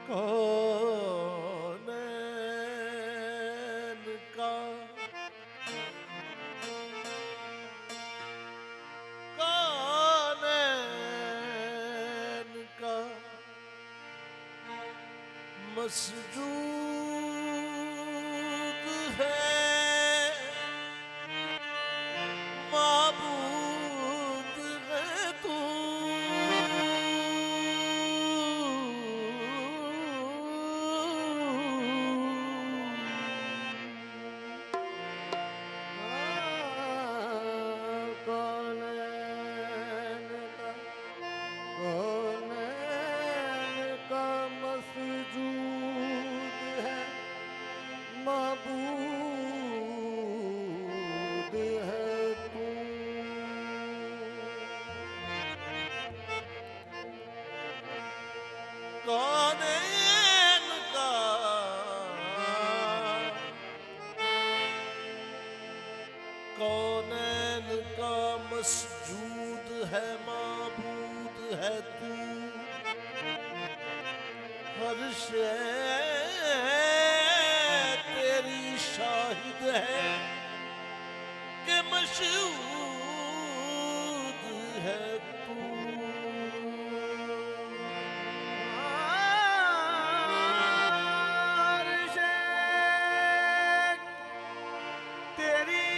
कौनैन का कौनैन का मसजूद है माबूद है तू कौनैन का मसजूद है माबूद है तू। कौनैन का कौनैन का मसजूद है माबूद है तू। हर शय तेरी शाहिद है कि मशहूद है तू। तेरी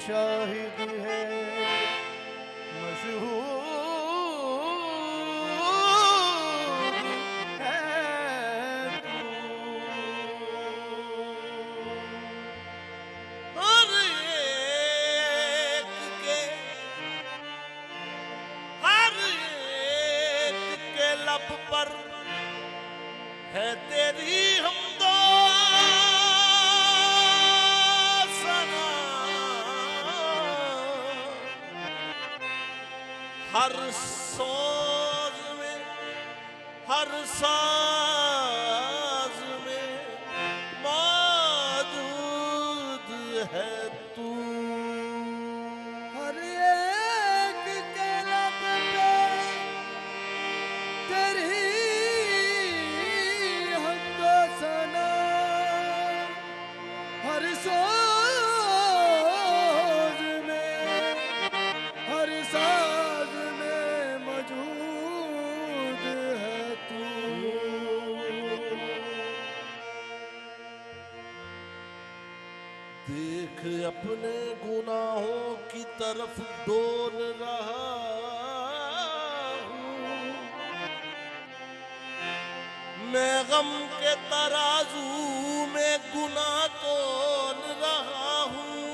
शाहिद है मशहूर है तू। हर एक के लब पर है तेरी हमदो सना। हर सोज में हर साज में मौजूद है तू। हर एक के लब पे तेरी हमदो सना। हर सोज में हर साज में मौजूद है तू। देख अपने गुनाहों की तरफ डोल रहा हूँ। मैं गम के तराजू में गुनाह तोल रहा हूँ।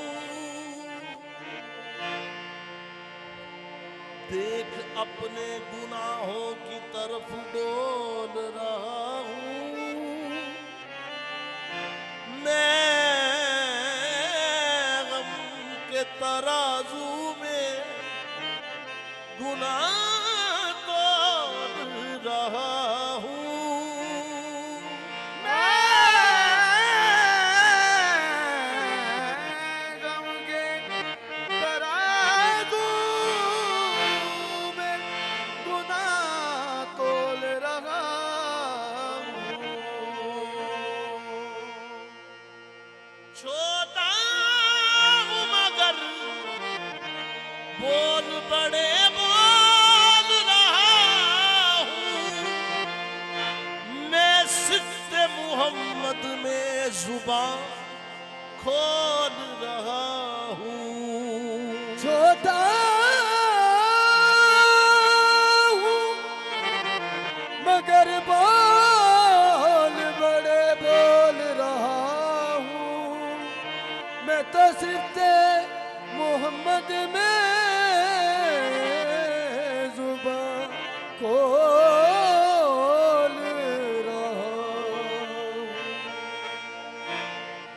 देख अपने गुनाहों की तरफ डोल रहा हूँ। मैं गम के तराजू में गुनाह तोल रहा हूँ। गम के तराजू में गुनाह तोल रहा हूँ। छोटा हूँ मगर बोल बड़े बोल रहा हूँ। मैं सिद्ध मोहम्मद में जुबान खोल रहा हूँ। छोटा हूँ मगर बोल बड़े बोल रहा हूँ। मैं तो सिर्फ मोहम्मद में जुबान खोल रहा हूँ।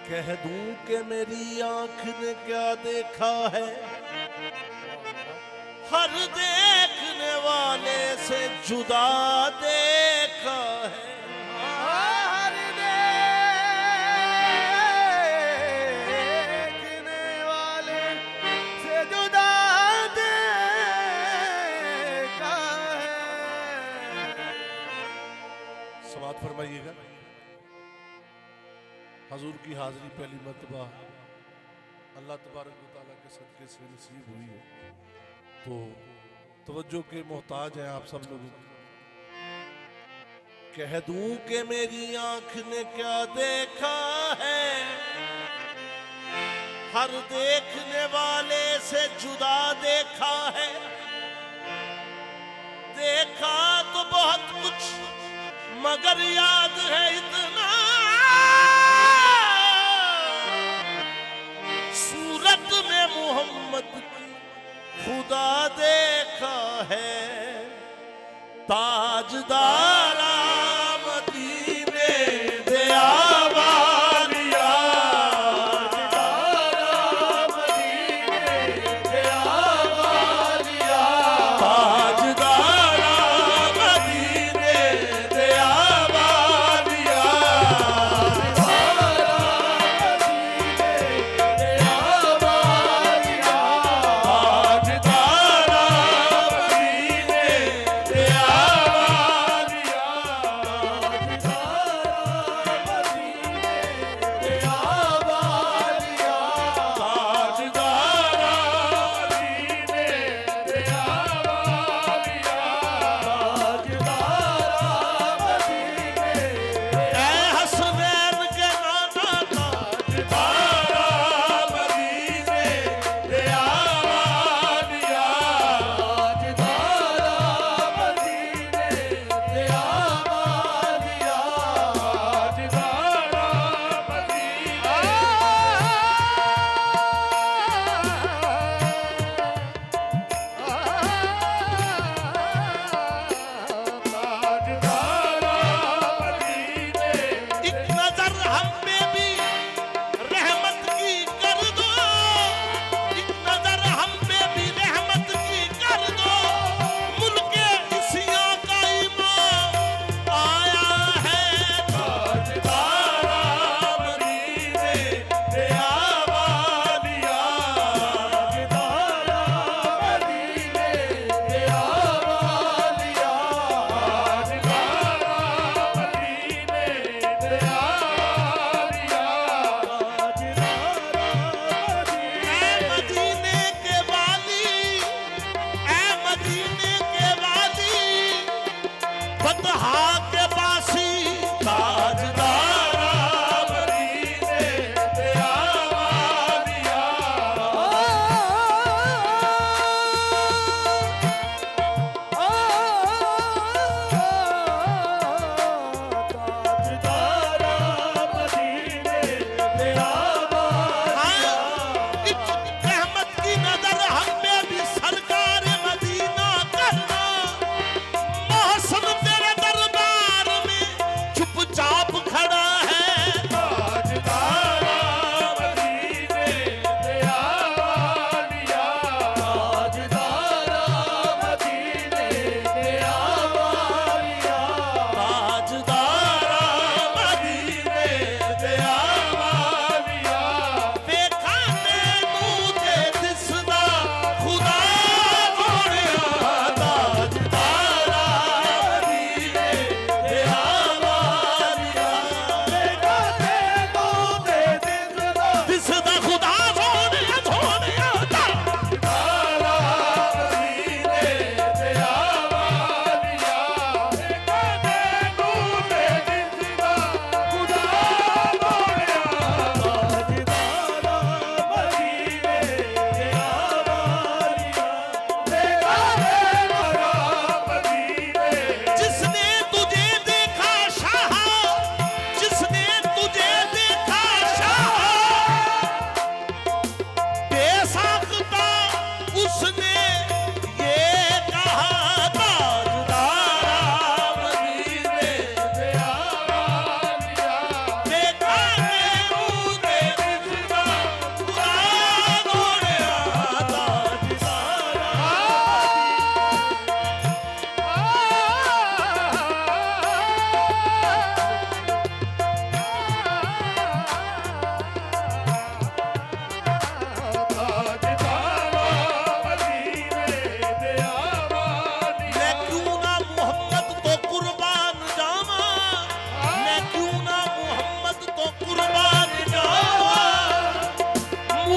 कह दूं कि मेरी आंख ने क्या देखा है। हर देखने वाले से जुदा देखा है। हर देखने वाले से जुदा पहली मरतबा अल्लाह तबारक व तआला के सदके से नसीब हुई है, तो तवज्जो के मोहताज हैं आप सब लोग। कह दूं कि मेरी आंख ने क्या देखा है, हर देखने वाले से जुदा देखा है। देखा तो बहुत कुछ मगर याद है इतना, सूरत में मोहम्मद की खुदा देखा है। ताजदारा मदीने दे आवालिया, ताजदारा मदीने दे आवालिया, ताजदारा मदीने दे आवालिया।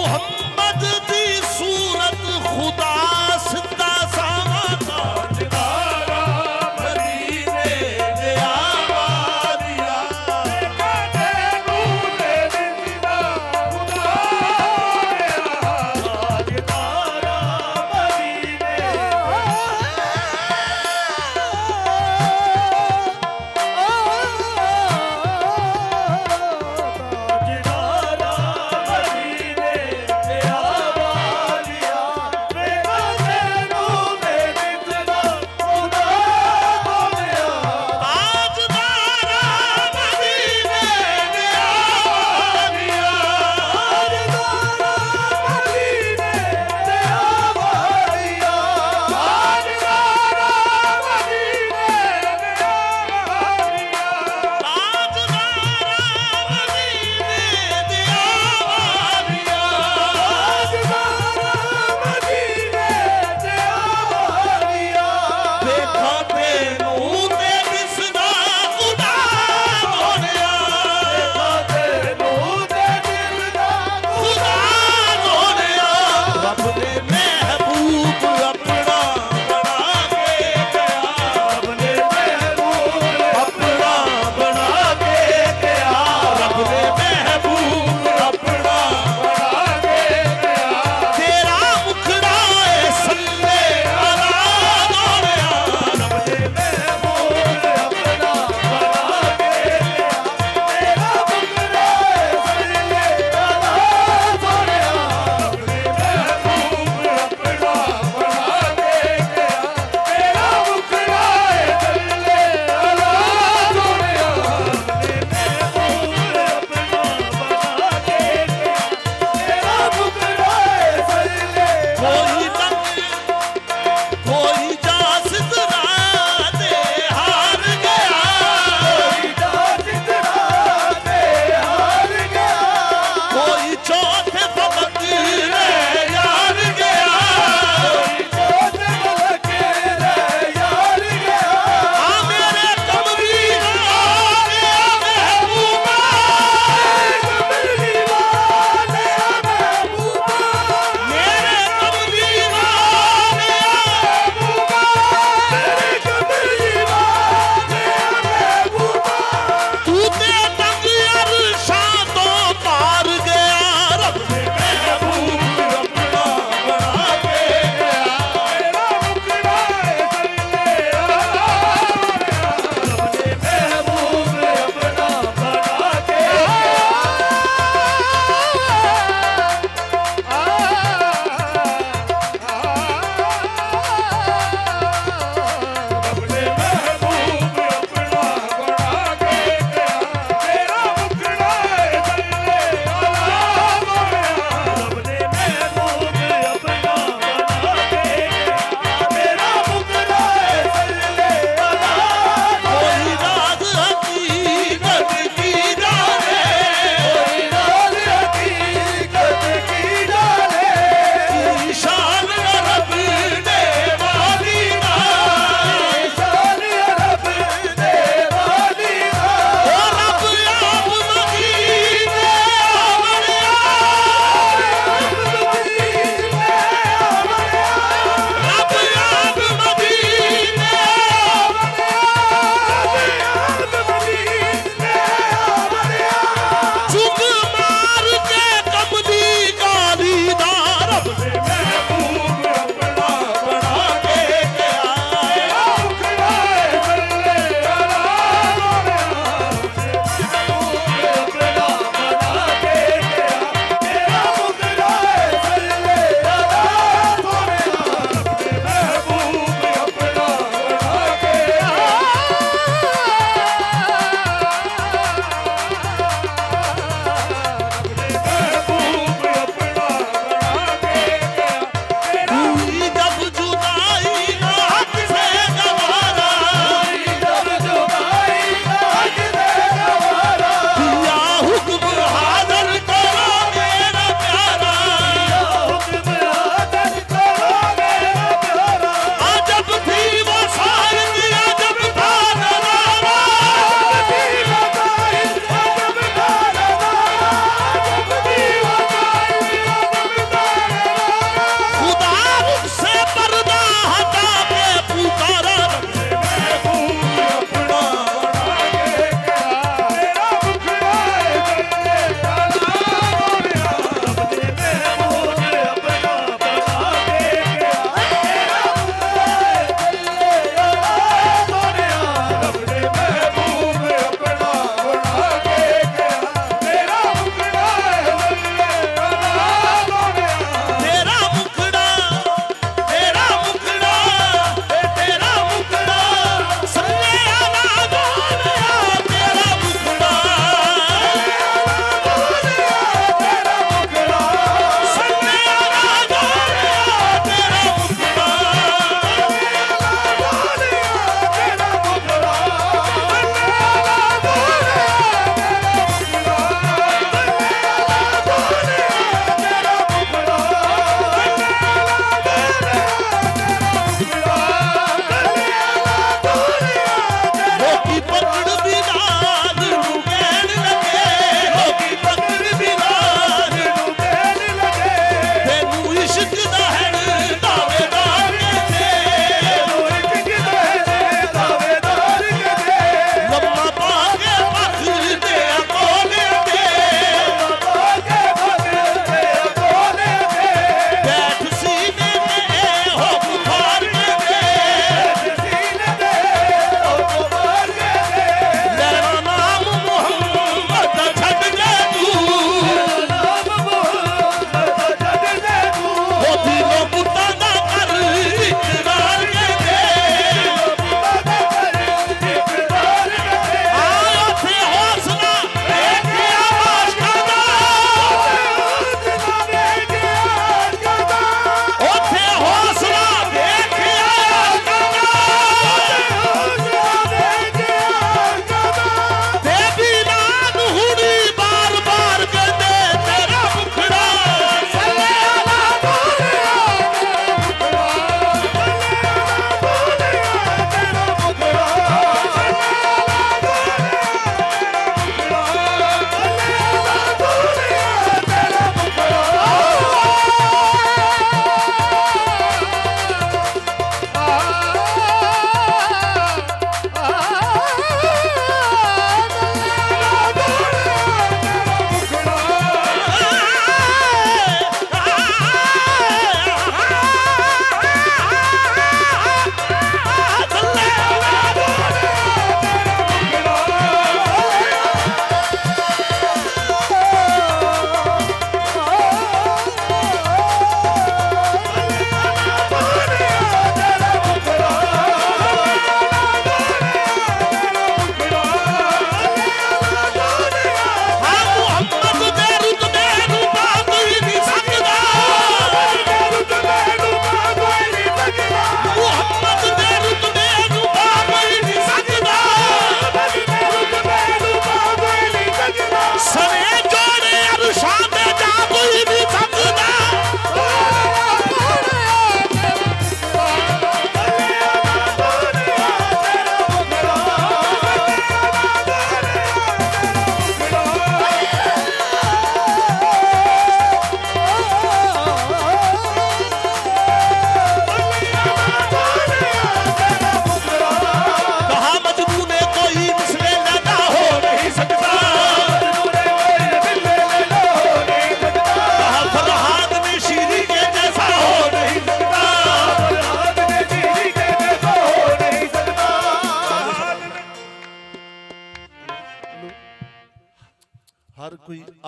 मुहम्मद दी सूरत खुदा सिद्धा सावा ताजदारा मदीने दे आवादिया कहते नूरे जिंदा खुदा ताजदारा मदीने ताजदारा मदीने दे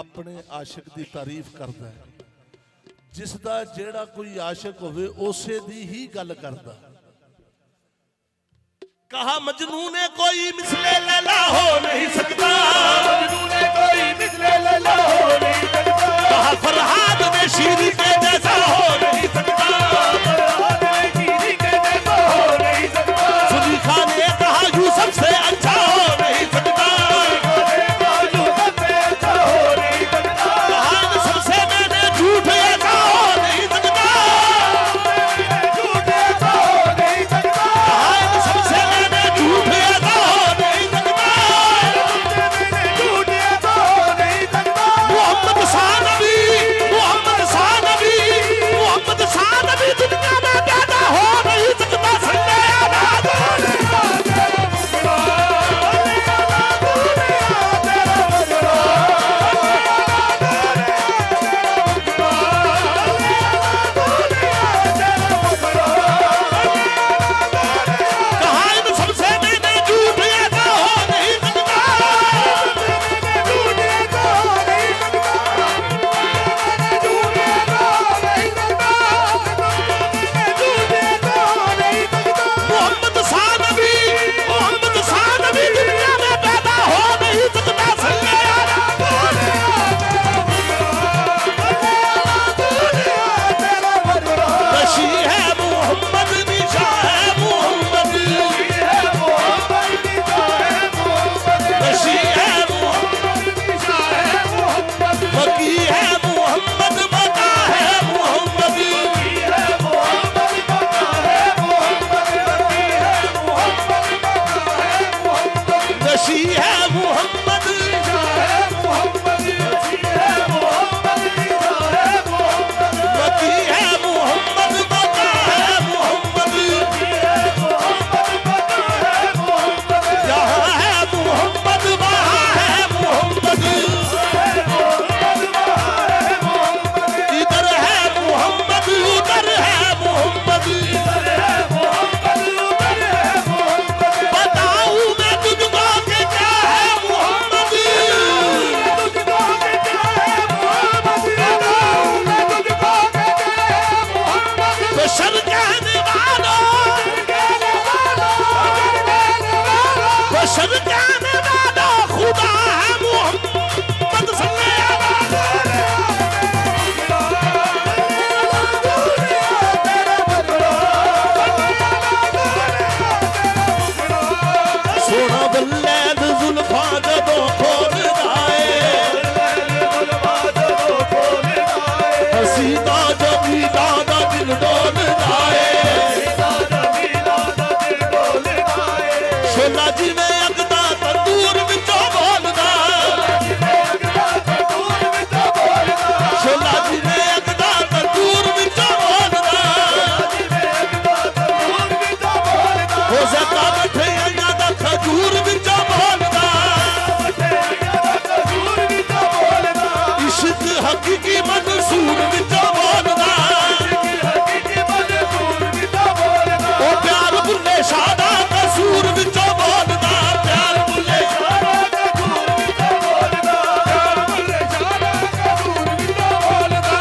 अपने आशिक की तारीफ करता है। जिसदा जेड़ा कोई आशिक होवे उसे दी ही गल करदा। कहा मजनू ने कोई मिसले लैला हो नहीं सकता, मजनू ने कोई मिसले लैला हो नहीं सकता। कहा फरहाद ने शीरी के जैसा हो नहीं सकता, फरहाद ने शीरी के जैसा हो नहीं सकता। सुलेखा ने कहा यूसुफ से अच्छा हो नहीं सकता, यूसुफ से अच्छा हो नहीं सकता। कहा इन सबसे मैंने झूठ ऐसा हो नहीं सकता, झूठ ऐसा हो नहीं सकता। कहा इन सबसे मैंने झूठ ऐसा हो नहीं सकता। झूठ ऐसा हो नहीं सकता। मोहम्मद शाह नबी, मोहम्मद शाह नबी, मोहम्मद शाह नबी दुनिया में पैदा हो नहीं सकता। सल्ले अला कहा इन सबसे मैंने झूठ ऐसा हो नहीं सकता, झूठ ऐसा हो नहीं सकता। झूठ ऐसा हो नहीं सकता। झूठ ऐसा हो नहीं सकता। मोहम्मद शाह नबी, मोहम्मद शाह नबी दुनिया में पैदा हो नहीं सकता। सल्ले अला नशी है मोहम्मद, निशा है मोहम्मद, नशी है मोहम्मद, मकी है मोहम्मद, मका है मोहम्मद, नशी है मोहम्मद, मकी है मोहम्मद, मका है मोहम्मद, यहाँ है मोहम्मद, वहाँ है मोहम्मद, इधर है मोहम्मद, उधर है मोहम्मद। बताऊं मैं तुझको कि क्या है मोहम्मद, बशर कहने वालों, बशर कहने वालों, खुदा है मोहम्मद। सल्ले अला सोना बल्लैद जुल्फा जदों खोलदा हसीदा जमीला दा दिल डोलदा शोला जिवें अगदा तंदूर विचों बोलदा, शोला जिवें अगदा तंदूर विचों बोलदा। हो ज़का मठियाइयां दा खजूर विचों बोलदा। इश्क हकीकी मंसूर विचों बोलदा। ओ प्यार बुल्ले शाह दा कसूर विचों बोलदा, प्यार बुल्ले शाह दा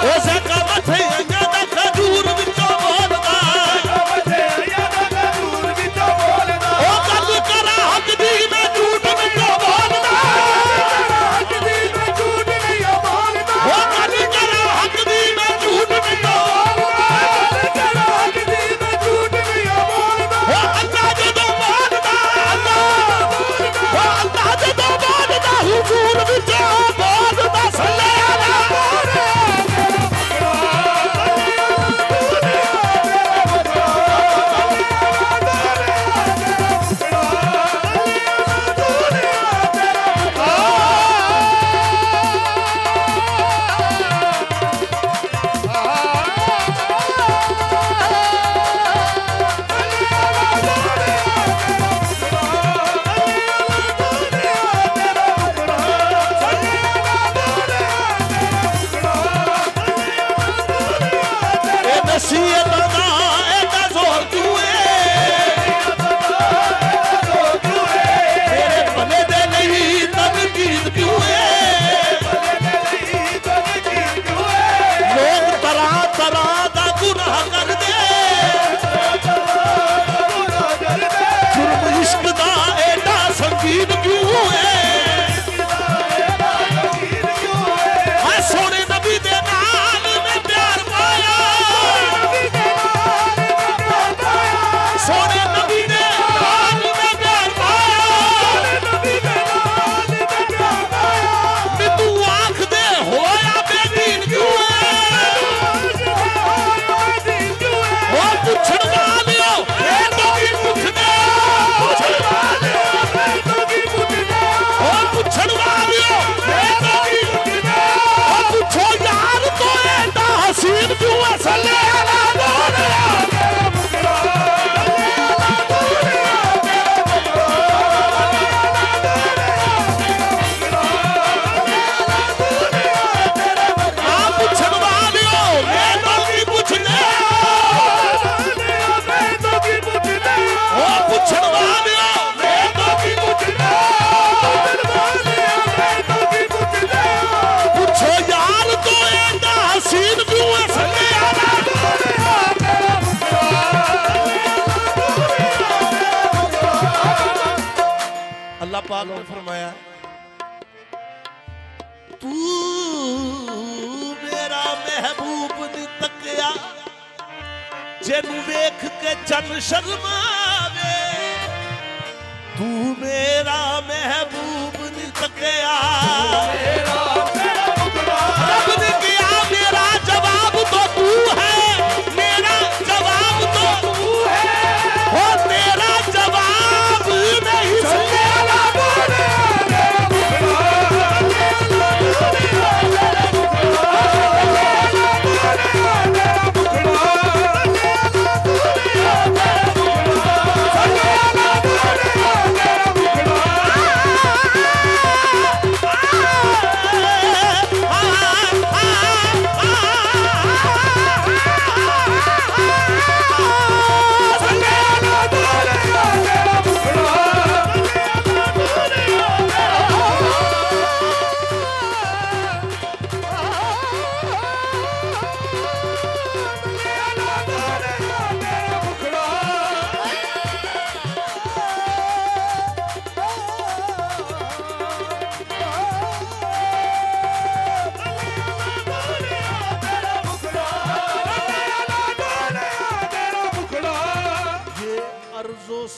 ओ ज़का मठियाइयां दा खजूर विचों बोलदा। ओ गल करा हक दी मैं झूठ विचों बोलदा। ओ गल करा हक दी मैं झूठ विचों ओ अल्लाह जदों बोलदा, ओ अल्लाह जदों बोलदा हुजूर विचों बोलदा। सल्ले अला नसीहत दा एदा जोर क्यों है, मेरे भले दे नहीं तनकीद क्यों है, तरह दा गुनाह कर दे जुर्म इश्क दा एडा संगीन क्यों है सोने नबी दे नाल में प्यार पाया सोने नबी दे नाल में प्यार पाया तू आंख दे होया बेदीन क्यों है वो पुछड़ वालियो ए तो की पुछदे पुछड़ वालियो ए तो की पुछदे वो पुछड़ वालियो ए तो की पुछदे वो पूछो यार तो एडा हसीन क्यों है सल्ले अला नूर अल्लाह पाक ने फरमाया तू मेरा महबूब नहीं तकिया जेनू वेख के जन शर्मावे तू मेरा महबूब नहीं तकिया रब ने किया मेरा जवाब तो तू है मेरा जवाब तो तू है हो तेरा जवाब नहीं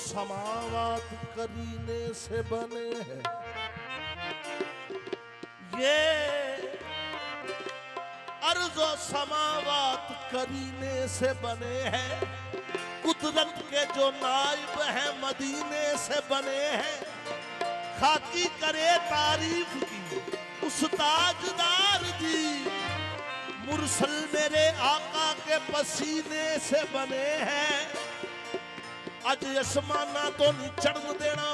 समावात करीने से बने हैं ये अर्ज़ो समावात करीने से बने हैं कुदरत के जो नाइब हैं मदीने से बने हैं खाकी करे तारीफ की उस ताजदार दी मुरसल मेरे आका के पसीने से बने हैं अज आसमाना तो नहीं चढ़न देना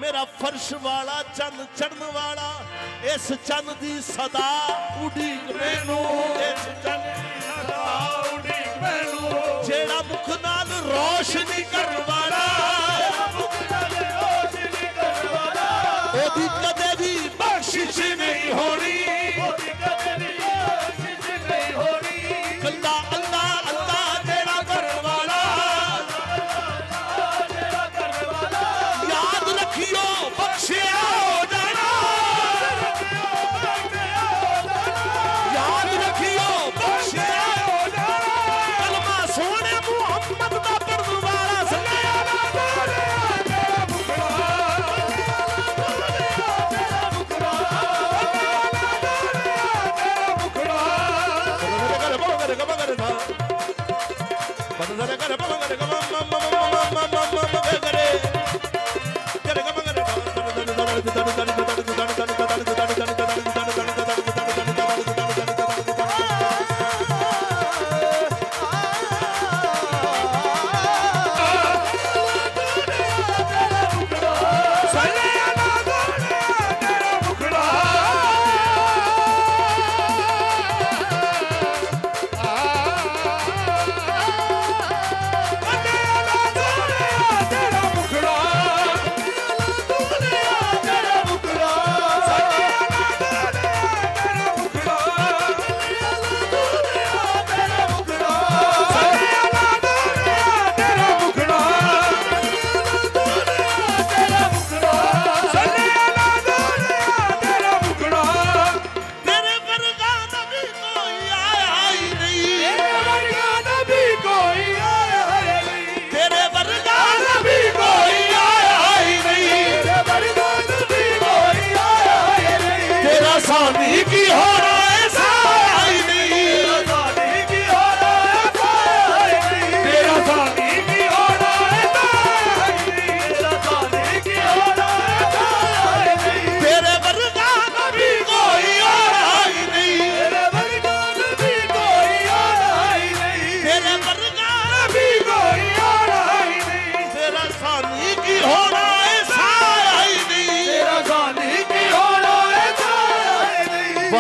मेरा फर्श वाला चंद चढ़न वाला इस चंद दी सदा उड़ीक मैनू इस चंद दी सदा उड़ीक मैनू जेड़ा मुख नाल रोशनी करन वाला ओदी कदे भी बख्शिश नहीं होनी कल्ला अल्लाह अल्लाह तेरा करन वाला बख्शिया हो जाना याद रखियो बख्शिया हो जाना कलमा सोने मुहम्मद दा पढ़न वाला सल्लल्लाहु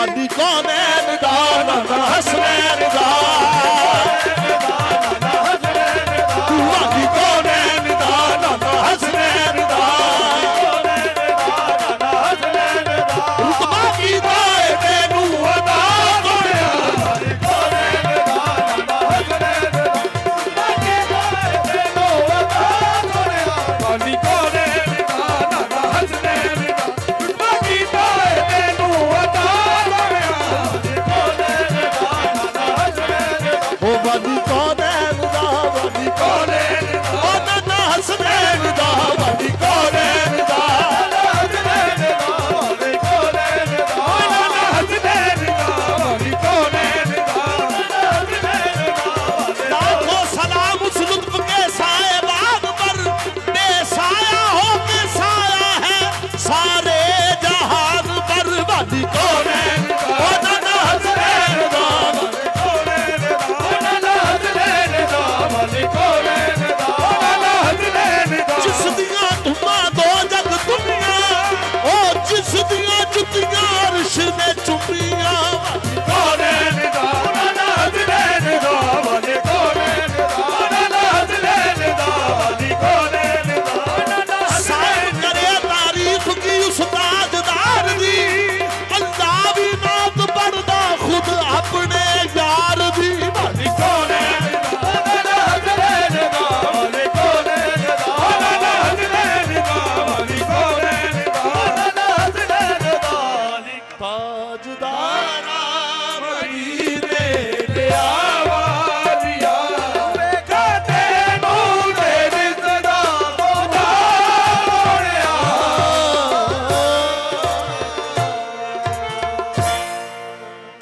अली कौनैन दा नाना हसनैन